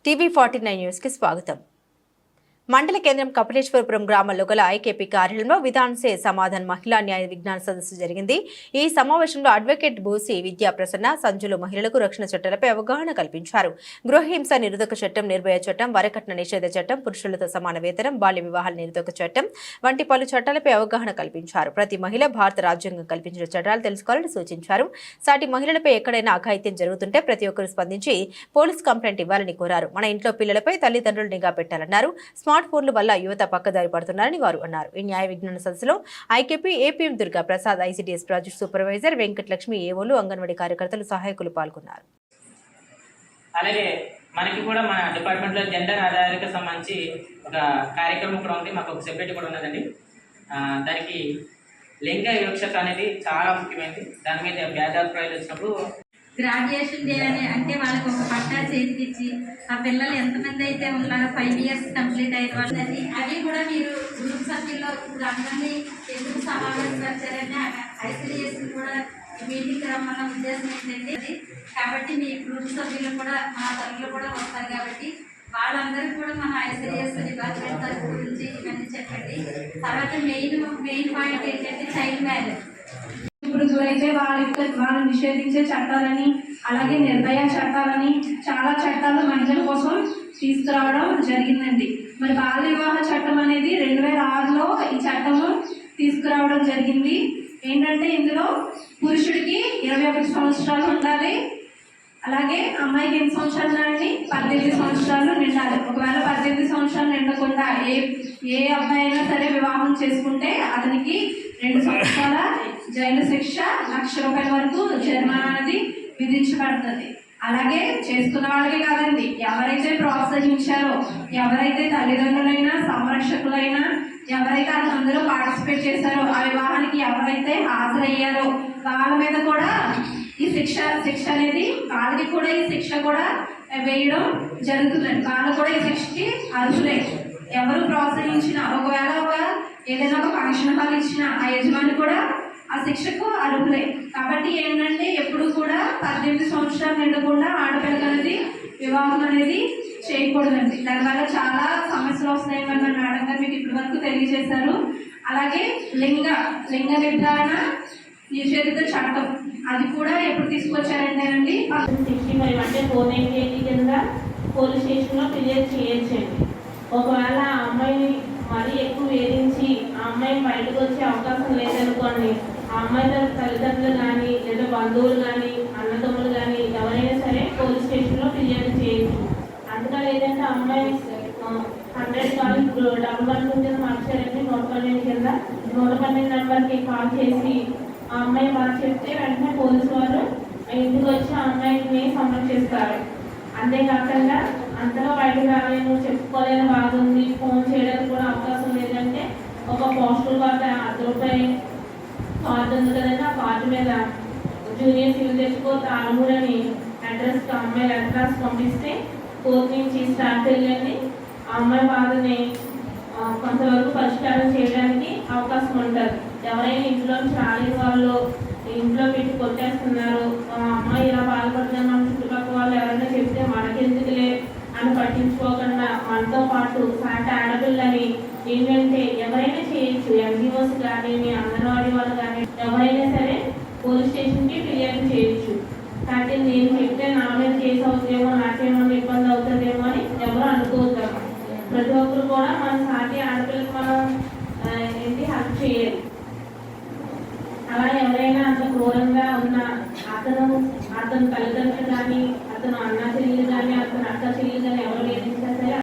TV49 news కి స్వాగతం. మండల కేంద్రం కపిలేశ్వరపురం గ్రామంలో గల ఐకేపీ కార్యాలయంలో విధానసే సమాధాన్ మహిళా న్యాయ విజ్ఞాన సదస్సు జరిగింది. ఈ సమావేశంలో అడ్వకేట్ బోసి విద్యా ప్రసన్న సంజులు మహిళలకు రక్షణ చట్టాలపై అవగాహన కల్పించారు. గృహహింస నిరోధక చట్టం, నిర్భయ చట్టం, వరకట్న నిషేధ చట్టం, పురుషులతో సమాన వేతనం, బాల్య వివాహాల నిరోధక చట్టం వంటి పలు చట్టాలపై అవగాహన కల్పించారు. ప్రతి మహిళ భారత రాజ్యాంగం కల్పించిన చట్టాలు తెలుసుకోవాలని సూచించారు. సాటి మహిళలపై ఎక్కడైనా అఘాయిత్యం జరుగుతుంటే ప్రతి ఒక్కరు స్పందించి పోలీస్ కంప్లైంట్ ఇవ్వాలని కోరారు. మన ఇంట్లో పిల్లలపై తల్లిదండ్రులు నిఘా పెట్టాలన్నారు. స్మార్ట్ ఫోన్ల వల్ల యువత పక్కదారి పడుతున్నారని వారు అన్నారు. ఈ న్యాయ విజ్ఞాన సదస్సులో IKP APM Durga Prasad, ICDS project supervisor Venkatalakshmi, ఏవోలు, అంగన్వాడీ కార్యకర్తలు, సహాయకులు పాల్గొన్నారు. అలాగే మనకి కూడా మన డిపార్ట్మెంట్లో జెండర్ ఆధారిత సంబంధించి ఒక కార్యక్రమం కూడా ఉంది. మాకు ఒక సెపరేట్ కూడా ఉన్నదండి. దానికి లింగ వివక్షత అనేది చాలా ముఖ్యమైనది. దాని మీద భేదాభిప్రాయాలు వచ్చినప్పుడు గ్రాడ్యుయేషన్ డే అంటే వాళ్ళకి ఒక పట్టా చేతికిచ్చి ఆ పిల్లలు ఎంతమంది అయితే ఉన్నారో 5 years కంప్లీట్ అయిన వాళ్ళని అవి కూడా మీరు గ్రూప్ సభ్యుల్లో ఇప్పుడు అందరినీ ఎందుకు సమావేశపరిచారంటే ఐసీడీఎస్ కూడా మీటింగ్ రమ్మన్న ఉద్దేశం ఏంటంటే కాబట్టి మీ గ్రూప్ సభ్యులు కూడా మా తల్లులు కూడా వస్తారు కాబట్టి వాళ్ళందరికీ కూడా మన ఐసీడీఎస్ డిపార్ట్మెంట్ తరఫు గురించి ఇవన్నీ చెప్పండి. తర్వాత మెయిన్ పాయింట్ ఏంటంటే చైల్డ్ మ్యారేజ్. ఇప్పుడు చూడైతే వాళ్ళు నిషేధించే చట్టాలని, అలాగే నిర్భయ చట్టాలని చాలా చట్టాలు మహిళల కోసం తీసుకురావడం జరిగిందండి. మరి బాల్య వివాహ చట్టం అనేది 2006లో ఈ చట్టము తీసుకురావడం జరిగింది. ఏంటంటే ఇందులో పురుషుడికి 21 సంవత్సరాలు ఉండాలి, అలాగే అమ్మాయికి 8 సంవత్సరాలు ఉండాలని 18 సంవత్సరాలు నిండాలి. ఒకవేళ 18 సంవత్సరాలు నిండకుండా ఏ అబ్బాయి అయినా సరే వివాహం చేసుకుంటే అతనికి 2 సంవత్సరాల జైలు శిక్ష, ₹1,00,000 వరకు జరిమానా అనేది విధించబడుతుంది. అలాగే చేసుకున్న వాళ్ళకి కాదండి, ఎవరైతే ప్రోత్సహించారో, ఎవరైతే తల్లిదండ్రులైనా, సంరక్షకులైనా, ఎవరైతే అందులో పార్టిసిపేట్ చేశారో, ఆ వివాహానికి ఎవరైతే హాజరయ్యారో వాళ్ళ మీద కూడా ఈ శిక్ష అనేది వాళ్ళకి కూడా ఈ శిక్ష కూడా వేయడం జరుగుతుందండి. వాళ్ళు కూడా ఈ శిక్షకి అర్హులే. ఎవరు ప్రోత్సహించినా, ఒకవేళ ఏదైనా ఒక ఫంక్షన్ హాల్ ఇచ్చిన ఆ యజమాని కూడా ఆ శిక్షకు అర్హులే. కాబట్టి ఏంటంటే ఎప్పుడు కూడా 18 సంవత్సరాలు నిండకుండా ఆడపిల్లలు అనేది వివాహం అనేది చేయకూడదండి. దానివల్ల చాలా సమస్యలు వస్తాయని మన మేడం గారు మీకు ఇప్పటి వరకు తెలియజేశారు. అలాగే లింగ నిర్ధారణ నిషేధిత చట్టం అది కూడా ఎప్పుడు తీసుకొచ్చారంటే అండి 65 అంటే 498 కింద పోలీస్ స్టేషన్లో ఫిర్యాదు చేయొచ్చండి. ఒకవేళ ఆ అమ్మాయిని మరీ ఎక్కువ వేధించి ఆ అమ్మాయి బయటకు వచ్చే అవకాశం లేదనుకోండి, ఆ అమ్మాయి తల్లిదండ్రులు కానీ లేదా బంధువులు కానీ అన్నదమ్ములు కానీ ఎవరైనా సరే పోలీస్ స్టేషన్లో ఫిర్యాదు చేయొచ్చు. అంతగా లేదంటే ఆ అమ్మాయి 100 కాల్ ఇప్పుడు 11 కింద మార్చారండి. 112 కింద 112 నెంబర్కి కాల్ చేసి ఆ అమ్మాయి మాట చెప్తే వెంటనే పోలీసు వారు ఇంటికి వచ్చి ఆ అమ్మాయిని సంరక్షిస్తారు. అంతేకాకుండా అంతగా బయటకు రాలేను, చెప్పుకోలేని బాధ ఉంది, ఫోన్ చేయడానికి కూడా అవకాశం లేదంటే ఒక పోస్టల్ కార్డు ₹10 కార్డు ఉంది కదండి, ఆ కార్డు మీద జూనియర్ సివిల్ తెచ్చుకో తాళమూరు అని అడ్రస్కి అమ్మాయి అడ్రస్ పంపిస్తే కోర్టు నుంచి స్టార్ట్ వెళ్ళండి ఆ అమ్మాయి బాధని కొంతవరకు పరిష్కారం చేయడానికి అవకాశం ఉంటుంది. ఎవరైనా ఇంట్లో రాలేని వాళ్ళు ఇంట్లో పెట్టి కొట్టేస్తున్నారు, అమ్మాయి ఇలా బాధపడుతున్నారు, మన చుట్టుపక్కల వాళ్ళు ఎవరైనా చెప్తే మనకెందుకులే అని పట్టించుకోకుండా మనతో పాటు సాటి ఆడపిల్లని ఏంటంటే ఎవరైనా చేయొచ్చు. ఎన్జిఓస్ కానీ, అంగన్వాడీ వాళ్ళు కానీ ఎవరైనా సరే పోలీస్ స్టేషన్కి ఫిర్యాదు చేయొచ్చు. కాబట్టి నేను చెప్తే నా మీద కేసు అవుతుందేమో, నాకేమన్నా ఇబ్బంది అవుతుందేమో అని ఎవరు అనుకోవద్దాం. ప్రతి ఒక్కరు కూడా మన సాటి ఆడపిల్లకి మనం హెల్ప్ చేయాలి. అలా ఎవరైనా అంత క్రూరంగా ఉన్న అతను తల్లిదండ్రులు కానీ, అతను అన్న చెల్లెలు కానీ, అతను అక్క చెల్లెలు కానీ ఎవరు వేధించినా సరే